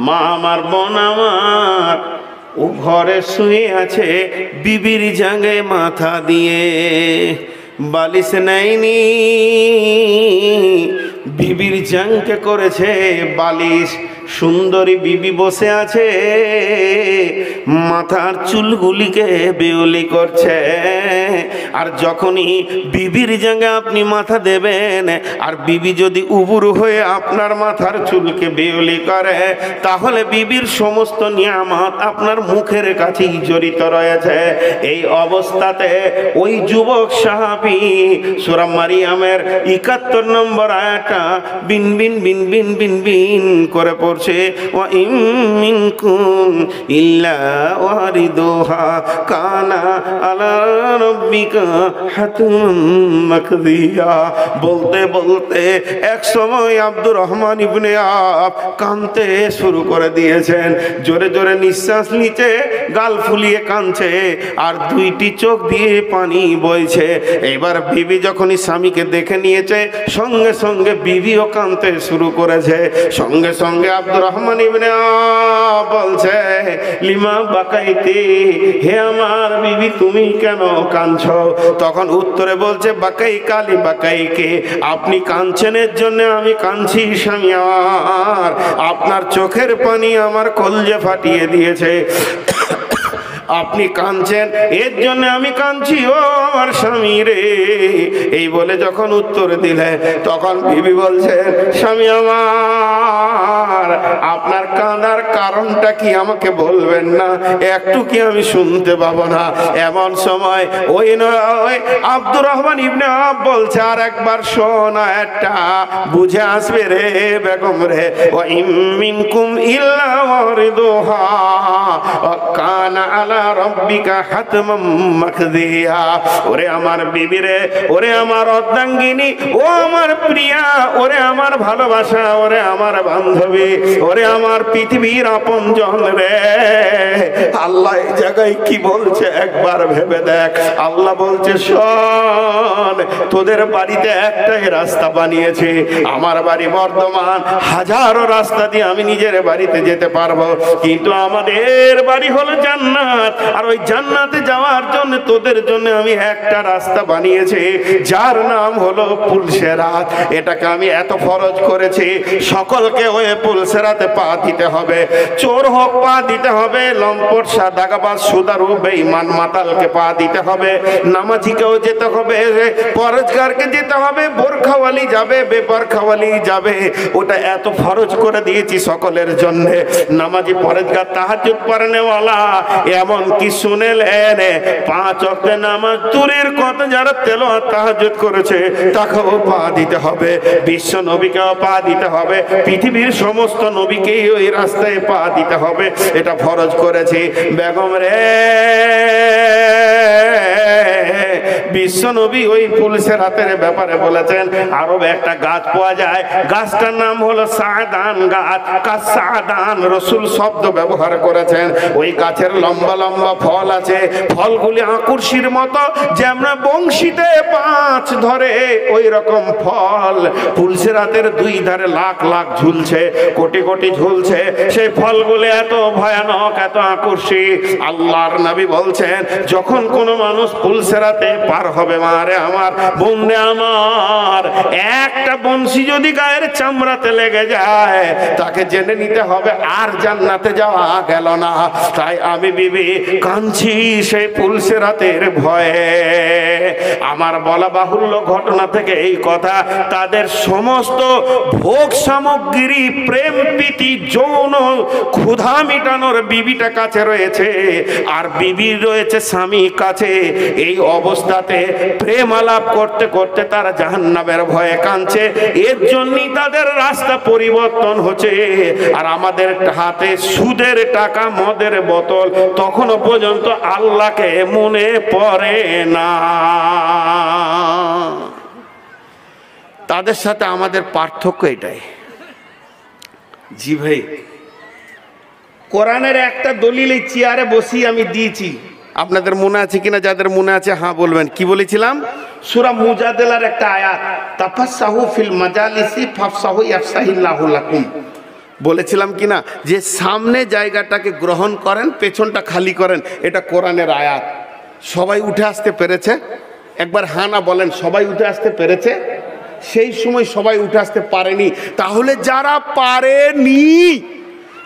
মা আমার, বোন আমার, ও ঘরে শুয়ে আছে, বিবির জাঙ্গে মাথা দিয়ে, বালিশ নেয়নি, বিবির জাঙ্গে করেছে বালিশ। সুন্দরী বিবি বসে আছে, মাথার চুলগুলিকে বেউলি করছে। আর যখনই বিবির জায়গায় আপনি মাথা দেবেন, আর বিবি যদি উবুর হয়ে আপনার মাথার চুলকে বেউলি করে, তাহলে বিবির সমস্ত নিয়ামত আপনার মুখের কাছেই জড়িত রয়েছে। এই অবস্থাতে ওই যুবক সাহাবী সূরা মারিয়ামের ৭১ নম্বর আয়াতটা বিন বিন বিন বিন বিন বিন করে পড়ছে। ওয়া ইম মিনকুম ইল্লা ওয়ারিদুহা কানা আলা রাব্বিকা হাতমান মাকদিয়া। বলতে বলতে এক সময় আব্দুর রহমান ইবনে আওফ কাঁদতে শুরু করে দিয়েছেন। জোরে জোরে নিঃশ্বাস নিচে, গাল ফুলিয়ে কাঁদছে, আর দুইটি চোখ দিয়ে পানি বইছে। এবার বিবি যখনই স্বামীকে দেখে নিয়েছে, সঙ্গে সঙ্গে বিবিও কাঁদতে শুরু করেছে। সঙ্গে সঙ্গে আব্দুর রহমান ইবনে আওফ বলছে, লিমা বাকাইতি, হে আমার বিবি তুমি কেন কাঁদছো? তখন উত্তরে বলছে, বাকাই কালি বাকাইকে, আপনি কাঁদছেন এর জন্য আমি কাঁদছি স্বামী আমার। আপনার চোখের পানি আমার কলজে ফাটিয়ে দিয়েছে। আপনি কাঁদছেন এর জন্য আমি কাঁদছি ও আমার স্বামী রে। এই বলে যখন উত্তর দিলে, তখন বিবি বলছেন, স্বামী আমার, আপনার কাঁদার কারণটা কি আমাকে বলবেন না? একটু কি আমি শুনতে পাবো না? এমন সময় ওই আব্দুর রহমান ইবনে আওফ বলছে, আর একবার শোনা, একটা বুঝে আসবে রে বেগম রে। ওয়া ইম মিনকুম ইল্লা ওয়ারিদুহা কানা আলা রাব্বিকা হাতমান মাকদিয়া। ওরে আমার বিবি রে, ওরে আমার অর্ধাঙ্গিনী, ও আমার প্রিয়া, ওরে আমার ভালোবাসা, ওরে আমার বান্ধবী, ওরে আমার পৃথিবীর আপনজন রে। আল্লাহ এই জায়গায় কি বলছে একবার ভেবে দেখ। আল্লাহ বলছে, শোন, তোদের বাড়িতে একটাই রাস্তা বানিয়েছি, আমার বাড়ি বর্ধমান, হাজারো রাস্তা দিয়ে আমি নিজের বাড়িতে যেতে পারবো, কিন্তু আমাদের বাড়ি হলো জান্নাত। আর ওই জান্নাতে যাওয়ার জন্য তোদের জন্য আমি একটা রাস্তা বানিয়েছি, যার নাম হলো পুলসেরাত। এটাকে আমি এত ফরজ করেছি, সকলকে ওই পুলসেরাতে পা দিতে হবে। চোর হোক পা দিতে হবে, লম্পট দাগাবাজ সুদারু বেঈমান মাতালকে পা দিতে হবে, নামাজিকেও যেতে হবে, পরহেজগারকে যেতে হবে, বোরখাওয়ালি যাবে, বেপরখাওয়ালি যাবে। ওটা এত ফরজ করে দিয়েছি সকলের জন্য। নামাজি, পরহেজগার, তাহাজ্জুদ পড়নেওয়ালা, এমন এখন কি শুনেলেন? 5 ওয়াক্ত নামাজ দূরের কথা, যারা তেলাওয়াত তাহাজ্জুদ করেছে তাকেও পা দিতে হবে, বিশ্ব নবীকেও পা দিতে হবে, পৃথিবীর সমস্ত নবীকেই ওই রাস্তায় পা দিতে হবে। এটা ফরজ করেছে। বেগম রে, বিশ্ব নবী ওই পুলসিরাতের ব্যাপারে বলেছেন, আরবে একটা গাছ পাওয়া যায়, গাছটার নাম হলো সাদান গাছ। কাসাদান রাসূল শব্দ ব্যবহার করেছেন। ওই গাছের লম্বা লম্বা ফল আছে, ফলগুলি আকুর্ষির মতো, যেমন বংশীতে 5 ধরে ওই রকম ফল পুলসিরাতের 2 ধারে লাখ লাখ ঝুলছে, কোটি কোটি ঝুলছে। সেই ফলগুলি এত ভয়ানক, এত আকর্ষী। আল্লাহর নবী বলছেন, যখন কোন মানুষ পুলসিরাতে পার হবে, মারে আমার, বন্ধে আমার, একটা বংশী যদি গায়ের চামড়াতে লেগে যায়, তাকে জেনে নিতে হবে আর জান্নাতে যাওয়া গেল না। তাই আমি বিবি কাঁদছি সেই পুলসিরাতের ভয়ে। আমার বলা বাহুল্য ঘটনা থেকে এই কথা, তাদের সমস্ত ভোগ সামগ্রী, প্রেম প্রীতি, যৌন ক্ষুধা মিটানোর বিবিটা কাছে রয়েছে, আর বিবি রয়েছে স্বামী কাছে। এই অবস্থাতে প্রেম আলাপ করতে করতে তারা জাহান্নামের ভয়ে কাঁদছে। এর জন্যই তাদের রাস্তা পরিবর্তন হচ্ছে। আর আমাদের হাতে সুদের টাকা, মদের বোতল, তখনও পর্যন্ত আল্লাহকে মনে পড়ে না। তাদের সাথে আমাদের পার্থক্য এটাই। জি ভাই, কোরআনের একটা দলিল এই চেয়ারে বসিয়ে আমি দিয়েছি, আপনাদের মনে আছে কিনা? যাদের মনে আছে হ্যাঁ বলবেন। কি বলেছিলাম? সূরা মুজাদালার একটা আয়াত, তাফাসসাহু ফিল মাজালিসি ফাফসাহু ইয়াফসাহিল্লাহু লাকুম। বলেছিলাম কিনা যে সামনে জায়গাটাকে গ্রহণ করেন, পেছনটা খালি করেন। এটা কোরআনের আয়াত। সবাই উঠে আসতে পেরেছে? একবার হ্যাঁ না বলেন। সবাই উঠে আসতে পেরেছে? সেই সময় সবাই উঠে আসতে পারেনি। তাহলে যারা পারেনি,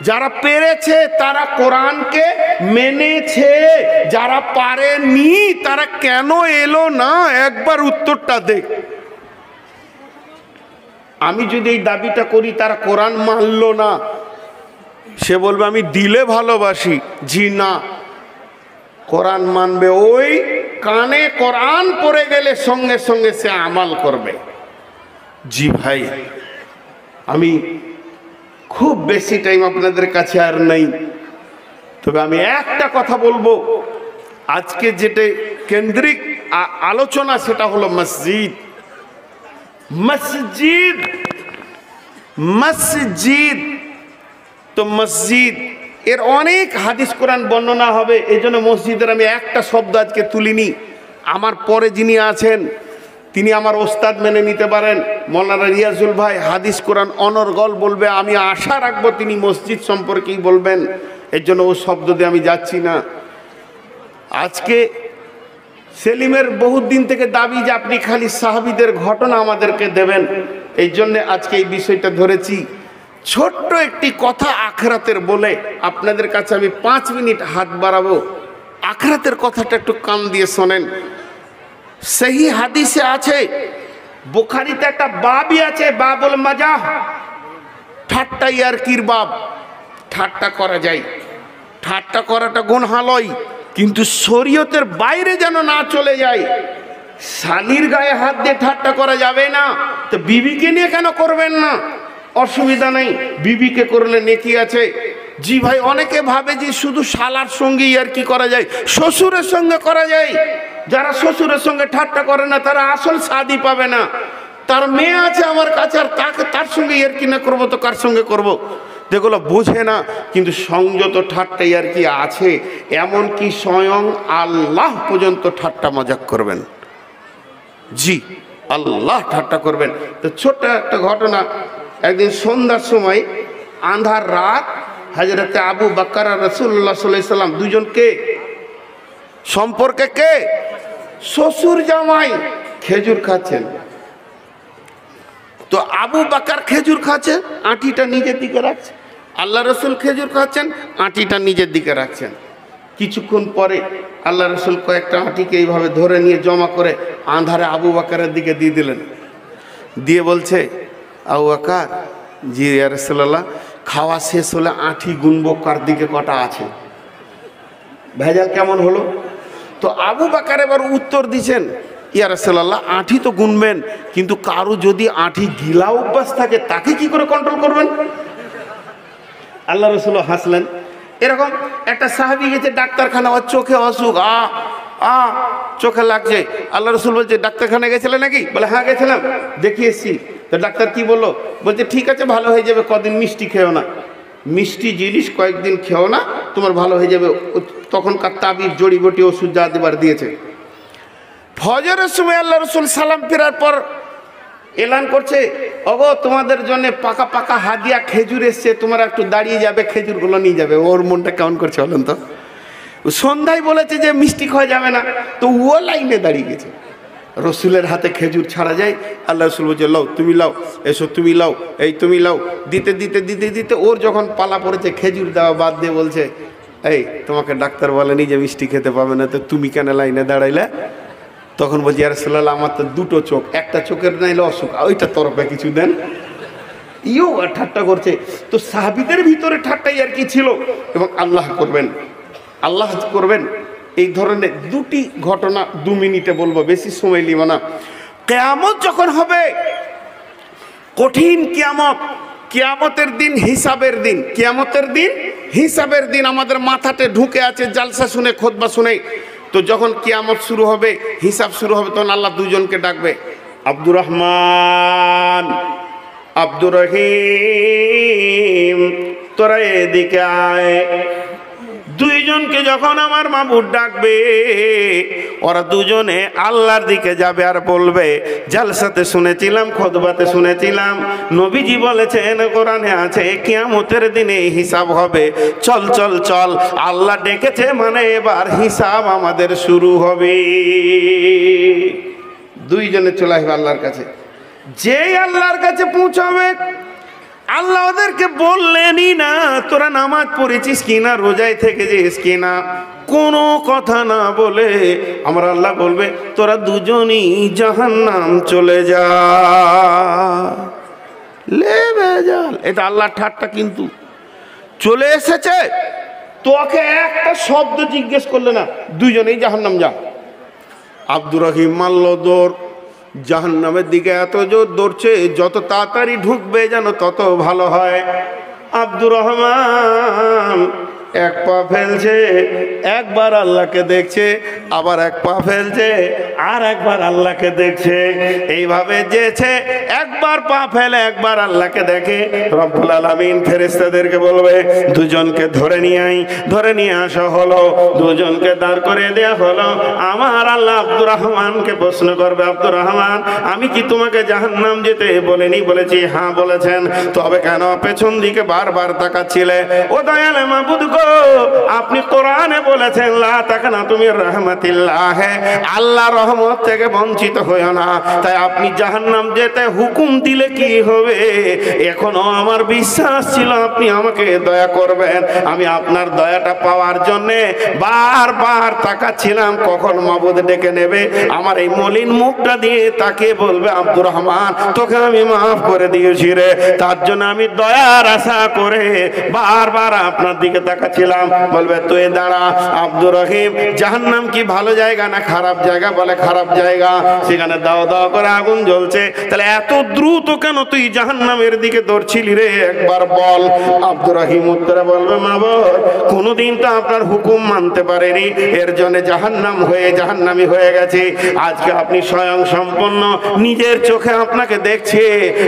যারা পেরেছে তারা কোরআনকে মেনেছে, যারা পারেনি তারা কেন এলো না? একবার উত্তরটা দেখ। আমি যদি এই দাবিটা করি তারা কোরআন মানলো না, সে বলবে আমি দিলে ভালোবাসি। জি না, কোরআন মানবে ওই কানে কোরআন পড়ে গেলে সঙ্গে সঙ্গে সে আমাল করবে। জি ভাই, আমি খুব বেশি টাইম আপনাদের কাছে আর নেই, তবে আমি একটা কথা বলবো। আজকে যেটা কেন্দ্রিক আলোচনা সেটা হলো মসজিদ। মসজিদ মসজিদ তো মসজিদ এর অনেক হাদিস কোরআন বর্ণনা হবে। এই জন্য মসজিদের আমি একটা শব্দ আজকে তুলিনি। আমার পরে যিনি আছেন তিনি আমার ওস্তাদ মেনে নিতে পারেন, মৌলানা রিয়াজুল ভাই হাদিস কোরআন অনর্গল বলবে। আমি আশা রাখবো তিনি মসজিদ সম্পর্কেই বলবেন, এর জন্য ও শব্দ দিয়ে আমি যাচ্ছি না। আজকে সেলিমের বহুত দিন থেকে দাবি যে আপনি খালি সাহাবীদের ঘটনা আমাদেরকে দেবেন, এই জন্য আজকে এই বিষয়টা ধরেছি। ছোট্ট একটি কথা আখরাতের বলে আপনাদের কাছে আমি 5 মিনিট হাত বাড়াবো। আখরাতের কথাটা একটু কান দিয়ে শোনেন। সহি হাদিসে আছে, বুখারীতে একটা বাবই আছে, বাবুল মাজাহ, ঠাট্টা ইয়ারকির বাব। ঠাট্টা করা যায়, ঠাট্টা করাটা গুনাহ লয়, কিন্তু শরীয়তের বাইরে যেন না চলে যায়। শালীর গায়ে হাত দিয়ে ঠাট্টা করা যাবে না, তো বিবিকে নিয়ে কেন করবেন না? অসুবিধা নেই, বিবিকে করলে নেকি আছে। জি ভাই, অনেকে ভাবে যে শুধু শালার সঙ্গে ইয়ারকি করা যায়, শ্বশুরের সঙ্গে করা যায়। যারা শ্বশুরের সঙ্গে ঠাট্টা করে না তারা আসল শাদি পাবে না। তার মেয়ে আছে আমার কাছে, আর তার সঙ্গে ইয়ারকি না করবো তো কার সঙ্গে করব? যেগুলো বোঝে না, কিন্তু সংযত ঠাট্টা ইয়ারকি আছে। এমনকি স্বয়ং আল্লাহ পর্যন্ত ঠাট্টা মজাক করবেন। জি, আল্লাহ ঠাট্টা করবেন। তো ছোট্ট একটা ঘটনা, একদিন সন্ধ্যার সময় আন্ধার রাত, হযরতে আবু বকর আর রাসূলুল্লাহ সাল্লাল্লাহু আলাইহি সাল্লাম দুজনকে সম্পর্কে কে শ্বশুর জামাই খেজুর খাচ্ছেন। তো আবু বকর খেজুর খাচ্ছে, আঁটিটা নিজের দিকে রাখছে। আল্লাহ রসুল খেজুর খাচ্ছেন, আঁটিটা নিজের দিকে রাখছেন। কিছুক্ষণ পরে আল্লাহ রসুল কয়েকটা আঁটিকে এইভাবে ধরে নিয়ে জমা করে আন্ধারে আবু বকরের দিকে দিয়ে দিলেন। দিয়ে বলছে, আবু বকর, জি ইয়া রাসূলুল্লাহ, খাওয়া শেষ হলে আঁটি গুনবো কার দিকে কটা আছে। ভেজাল কেমন হলো? তো আবু বকর এবার উত্তর দিছেন, ইয়া রাসূলুল্লাহ, আঁঠি তো গুনবেন, কিন্তু কারো যদি আঁঠি গিলা অভ্যাস থাকে তাকে কি করে কন্ট্রোল করবেন? আল্লাহ রাসূল হাসলেন। এরকম একটা সাহাবী গেছে ডাক্তারখানা, ওর চোখে অসুখ, চোখে লাগছে। আল্লাহ রাসূল বলছে, ডাক্তারখানায় গেছিলেন নাকি? বলে হ্যাঁ গেছিলাম, দেখিয়ে এসছি। তো ডাক্তার কি বললো? বলছে ঠিক আছে, ভালো হয়ে যাবে, কদিন মিষ্টি খেও না, মিষ্টি জিনিস কয়েকদিন খেও না, তোমার ভালো হয়ে যাবে। তখনকার তাবিজ জড়িবটি ওষুধ যা দেবার দিয়েছে। ফজরের সময় আল্লাহ রাসূল সালাম ফেরার পর এলান করছে, ওগো তোমাদের জন্য পাকা পাকা হাদিয়া খেজুর এসছে, তোমরা একটু দাঁড়িয়ে যাবে, খেজুরগুলো নিয়ে যাবে। ওর মনটা কেমন করছে বলেন তো? সন্ধ্যায় বলেছে যে মিষ্টি খাওয়া যাবে না, তো ও লাইনে দাঁড়িয়ে গেছে। রসুলের হাতে খেজুর ছাড়া যায়, আল্লাহ রসুল বলছে লাও, তুমি লাও, এসো তুমি লাও, এই তুমি লাও। দিতে দিতে দিতে দিতে ওর যখন পালা পড়েছে খেজুর দেওয়া বাদ দিয়ে বলছে, এই তোমাকে ডাক্তার বলেনি যে মিষ্টি খেতে পাবে না, তো তুমি কেন লাইনে দাঁড়াইলে? তখন বলছি, ইয়া রাসূলুল্লাহ, আমার তো দুটো চোখ, একটা চোখের নাইলে অসুখ, ওইটা তরফে কিছু দেন। ইও ঠাট্টা করছে। তো সাহাবীদের ভিতরে ঠাট্টাই আর কি ছিল। এবং আল্লাহ করবেন এই ধরনের দুটি ঘটনা 2 মিনিটে বলবো, বেশি সময় নিব না। কিয়ামত যখন হবে, কঠিন কিয়ামত, কিয়ামতের দিন হিসাবের দিন, কিয়ামতের দিন হিসাবের দিন আমাদের মাথাতে ঢুকে আছে জালসা শুনে, খুতবা শুনে। তো যখন কিয়ামত শুরু হবে, হিসাব শুরু হবে, তখন আল্লাহ দুজনকে ডাকবে, আব্দুর রহমান, আব্দুর রহিম, তোরা এদিকে আয়। দুইজনকে যখন আমার মাবুদ ডাকবে, ওরা দুজনে আল্লাহর দিকে যাবে আর বলবে, জালসাতে শুনেছিলাম, খুতবাতে শুনেছিলাম, নবীজি বলেছেন, কোরআনে আছে, কিয়ামতের দিনে হিসাব হবে, চল চল চল, আল্লাহ ডেকেছে মানে এবার হিসাব আমাদের শুরু হবে। দুইজনে চলে আসবে আল্লাহর কাছে। যেই আল্লাহর কাছে পৌঁছাবে, আল্লাহ ওদেরকে বললেনই না তোরা নামাজ পড়েছিস কিনা, রোজায় থেকেছিস কিনা, কোনো কথা না বলে আমার আল্লাহ বলবে, তোরা দুজনই জাহান্নাম চলে যা। এটা আল্লাহর ঠাট্টা, কিন্তু চলে এসেছে। তোকে একটা শব্দ জিজ্ঞেস করলে না, দুইজনেই জাহান্নাম যা। আব্দুর রহিম মারল দৌড়, জাহান্নামের দিকে এত জোর দৌড়ছে, যত তাড়াতাড়ি ঢুকবে যেন তত ভালো হয়। আব্দুর রহমান এক পা ফেলছে, একবার আল্লাহকে দেখছে, আবার এক পা ফেলছে, আর একবার আল্লাহকে দেখছে। এইভাবে যেছে, একবার পা ফেলে একবার আল্লাহকে দেখে, রব্বুল আলামিন ফেরেশতাদেরকে বলবে, দুজনকে ধরে নিয়ে আই। ধরে নিয়ে আসা হলো, দুজনকে দাঁড় করে দেয়া হলো। আমার আল্লাহ আব্দুর রহমানকে প্রশ্ন করবে, আব্দুর রহমান, আমি কি তোমাকে জাহান্নাম যেতে বলিনি? বলেছি, হ্যাঁ বলেছেন, তবে কেন পেছন দিকে বারবার তাকাচ্ছিলে? ও দয়াল মাবুদ গো, আপনি কোরআনে বলেছেন, লা তাকনাতু মির রাহমাতিল্লাহ, আল্লাহ রহমত থেকে বঞ্চিত হইও না। তাই আপনি জাহান্নাম যেতে হুকুম দিলে কি হবে? এখনো আমার বিশ্বাস ছিল আপনি আমাকে দয়া করবেন। আমি আপনার দয়াটা পাওয়ার জন্য বারবার তাকাচ্ছিলাম, কখন মাবুদ ডেকে নেবে। আমার এই মলিন মুখটা দিয়ে তাকে বলবে, আব্দুর রহমান, তোকে আমি মাফ করে দিয়েছি রে। তার জন্য আমি দয়ার আশা করে বারবার আপনার দিকে তাকাচ্ছিলাম। বলবে, তুই দাঁড়া। আব্দুর রহিম, জাহান্নাম কি ভালো জায়গা না খারাপ জায়গা? বলে, খারাপ জায়গা, সেখানে দাও দাও করে আগুন জ্বলছে। তাহলে এত দ্রুত কেন তুই জাহান্নামের দিকে দৌড়ছিলি রে, একবার বল। আব্দুর রহিম উত্তরে বলবে, মাবুদ, কোনোদিন তো আপনার হুকুম মানতে পারেনি, এর জন্য জাহান্নামি হয়ে গেছে। আজকে আপনি স্বয়ং সম্পন্ন নিজের চোখে আপনাকে দেখছে,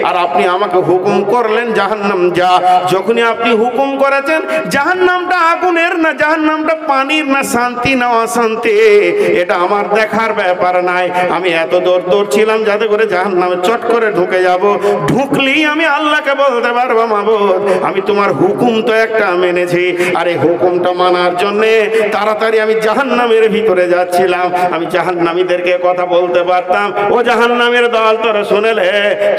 আর আপনি আমাকে হুকুম করলেন জাহান্নাম যা। যখনই আপনি হুকুম করেছেন, জাহান্নামটা আগুনের না, জাহান্নামটা পানির না, শান্তি না অশান্তি, এটা আমার দেখার ব্যাপার নাই। আমি এত দৌড়ছিলাম যাতে করে জাহান্নামে চট করে ঢুকে যাব। ঢুকলেই আমি আল্লাহকে বলতে পারবো, মাবুদ, আমি তোমার হুকুম তো একটা মেনেছি, আর এই হুকুমটা মানার জন্য তাড়াতাড়ি আমি জাহান্নামের ভিতরে যাচ্ছিলাম। আমি জাহান্নামীদেরকে কথা বলতে পারতাম, ও জাহান্নামের দল, তোরা শুনেলে,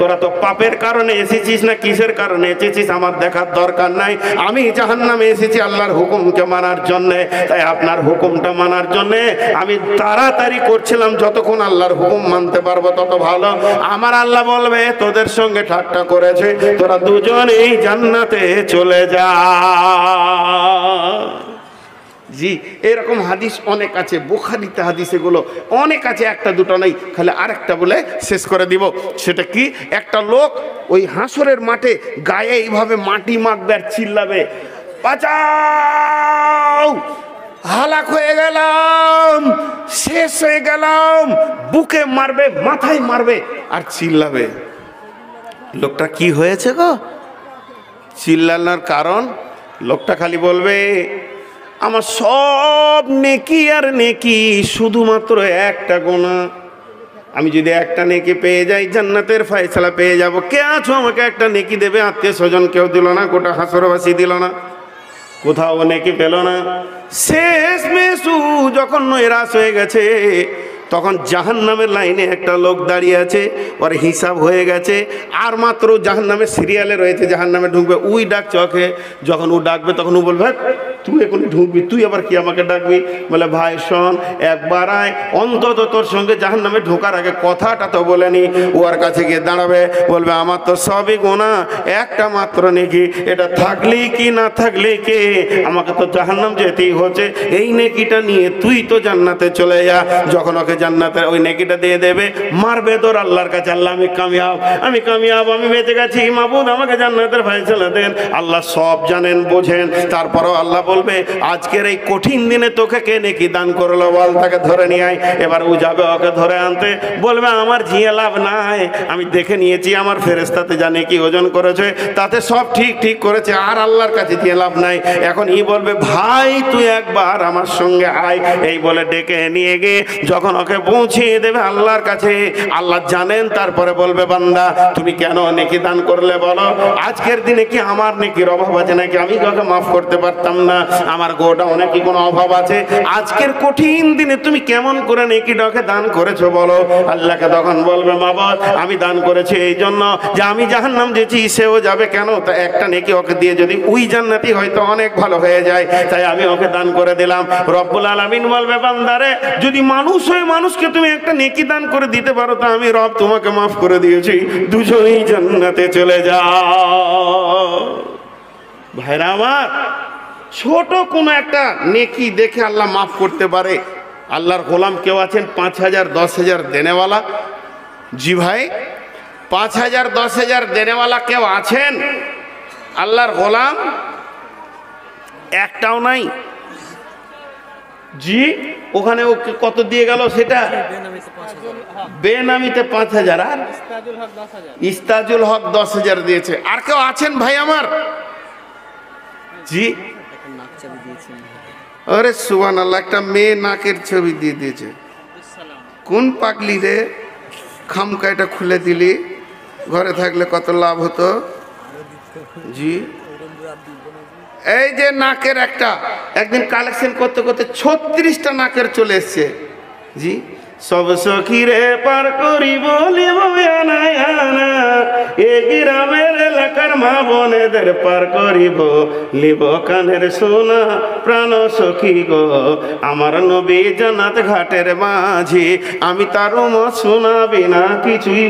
তোরা তো পাপের কারণে এসেছিস না কিসের কারণে এসেছিস আমার দেখার দরকার নাই। আমি জাহান্নামে এসেছি আল্লাহর হুকুমকে মানার জন্যে। তাই আপনার হুকুমটা মানার জন্যে আমি তাড়াতাড়ি করছিলাম, যতক্ষণ আল্লাহর হুকুম মানতে পারবো তত ভালো। আমার আল্লাহ বলবে, তোদের সঙ্গে ঠাট্টা করেছে, তোরা দুজনেই জান্নাতে চলে যা। জি, এরকম হাদিস অনেক আছে, বুখারীতে হাদিস এগুলো অনেক আছে, একটা দুটো নেই। খালি আরেকটা বলে শেষ করে দিব। সেটা কি, একটা লোক ওই হাসরের মাঠে গায়ে এইভাবে মাটি মাখবে আর চিল্লাবে, বাঁচাও, হালাক হয়ে গেলাম, শেষ হয়ে গেলাম, বুকে মারবে, মাথায় মারবে আর চিল্লাবে। লোকটা কি হয়েছে গো? চিল্লানোর কারণ, লোকটা খালি বলবে, আমার সব নেকি আর নেকি, শুধুমাত্র একটা গোনা। আমি যদি একটা নেকি পেয়ে যাই, জান্নাতের ফয়সালা পেয়ে যাব। কে আছো আমাকে একটা নেকি দেবে? আত্মীয় স্বজন কেউ দিল না, গোটা হাসরবাসী দিল না, কোথাও নেকি পেল না। শেষ মেসু যখন নৈরাশ হয়ে গেছে, তখন জাহান্নামের লাইনে একটা লোক দাঁড়িয়ে আছে, ওর হিসাব হয়ে গেছে, আর মাত্র জাহান্নামের সিরিয়ালে রয়েছে, জাহান্নামে ঢুকবে। উই ডাকছে ওকে, যখন ও ডাকবে তখন ও বলবে, তুই এখন ঢুকবি, তুই আবার কি আমাকে ডাকবি? বলে, ভাই শোন, একবার আয়, অন্তত তোর সঙ্গে জাহান্নামে ঢোকার আগে কথাটা তো বলে নি। ওর কাছে গিয়ে দাঁড়াবে, বলবে, আমার তো সবই গোনা, একটা মাত্র নেকি, এটা থাকলি কি না থাকলি কে, আমাকে তো জাহান্নাম যেতেই হচ্ছে, এই নেকিটা নিয়ে তুই তো জান্নাতে চলে যা। যখন ওকে জান্নাতের ওই নেকিটা দিয়ে দেবে, মারবে তোর আল্লাহর কাছে, আল্লাহ আমি কামিয়াব, আমি কামিয়াব, আমি বেঁচে গেছি, মাবুদ আমাকে জান্নাতের ফয়সালা দেন। আল্লাহ সব জানেন, বোঝেন। তারপরও আল্লাহ বলবে, আজকের এই কঠিন দিনে তোকে কে নেকি দান করলো বল, তাকে ধরে নিয়ে আয়। এবার ও যাবে ওকে ধরে আনতে, বলবে, আমার ঝিয়ে লাভ নাই, আমি দেখে নিয়েছি আমার ফেরেশতাতে জানে কি ওজন করেছে, তাতে সব ঠিক ঠিক করেছে, আর আল্লাহর কাছে দিয়ে লাভ নাই। এখন ই বলবে, ভাই তুই একবার আমার সঙ্গে আয়, এই বলে ডেকে নিয়ে গিয়ে যখন ওকে পৌঁছিয়ে দেবে আল্লাহর কাছে, আল্লাহ জানেন। তারপরে বলবে, বান্দা তুমি কেন নেকি দান করলে বলো? আজকের দিনে কি আমার নেকির অভাব আছে নাকি? আমি কাউকে মাফ করতে পারতাম না, আমার গোটা অনেক কি কোনো অভাব আছে? আজকের কঠিন দিনে তুমি কেমন করে নেকিটাকে দান করেছো বলো? আল্লাহকে তখন বলবে, মাবুদ আমি দান করেছি এই জন্য যে আমি জাহান্নাম যেছি, সেও যাবে, কেন? তা একটা নেকি ওকে দিয়ে যদি ওই জান্নাতি হয়তো অনেক ভালো হয়ে যায়, তাই আমি ওকে দান করে দিলাম। রব্বুল আলামিন বলবে, বান্দারে যদি মানুষ হয়ে মানুষকে তুমি একটা নেকি দান করে দিতে পারো, তা আমি রব তোমাকে মাফ করে দিয়েছি, দুজনেই জান্নাতে চলে যাও। ভাইরা আমার, ছোট কোনো একটা নেকি দেখে আল্লাহ মাফ করতে পারে। আল্লাহর গোলাম কেউ আছেন 5,000 10,000 দেনেওয়ালা? জি ভাই, 5,000 10,000 দেনেওয়ালা কেউ আছেন? আল্লাহর গোলাম একটাও নাই। জি, ওখানে ও কত দিয়ে গেল? সেটা বেনামিতে 5,000, আর ইস্তাজুল হক 10,000 দিয়েছে। আর কেউ আছেন ভাই আমার? জি, আরে সুবহানাল্লাহ, একটা মেয়ে নাকের ছবি দিয়ে দিয়েছে। কোন পাগলি রে, খামকা এটা খুলে দিলি, ঘরে থাকলে কত লাভ হতো। জি, এই যে নাকের একটা, একদিন কালেকশন করতে করতে 36টা নাকের চলে এসছে। জি, সব সখীরে পার করি বলিব এ গ্রামের এলাকার মা বোনেদের পার করিব, লিব কানের সোনা প্রাণ সখী গো, আমার নবী জান্নাত ঘাটের মাঝি, আমি তার শোনাবি না কিছুই।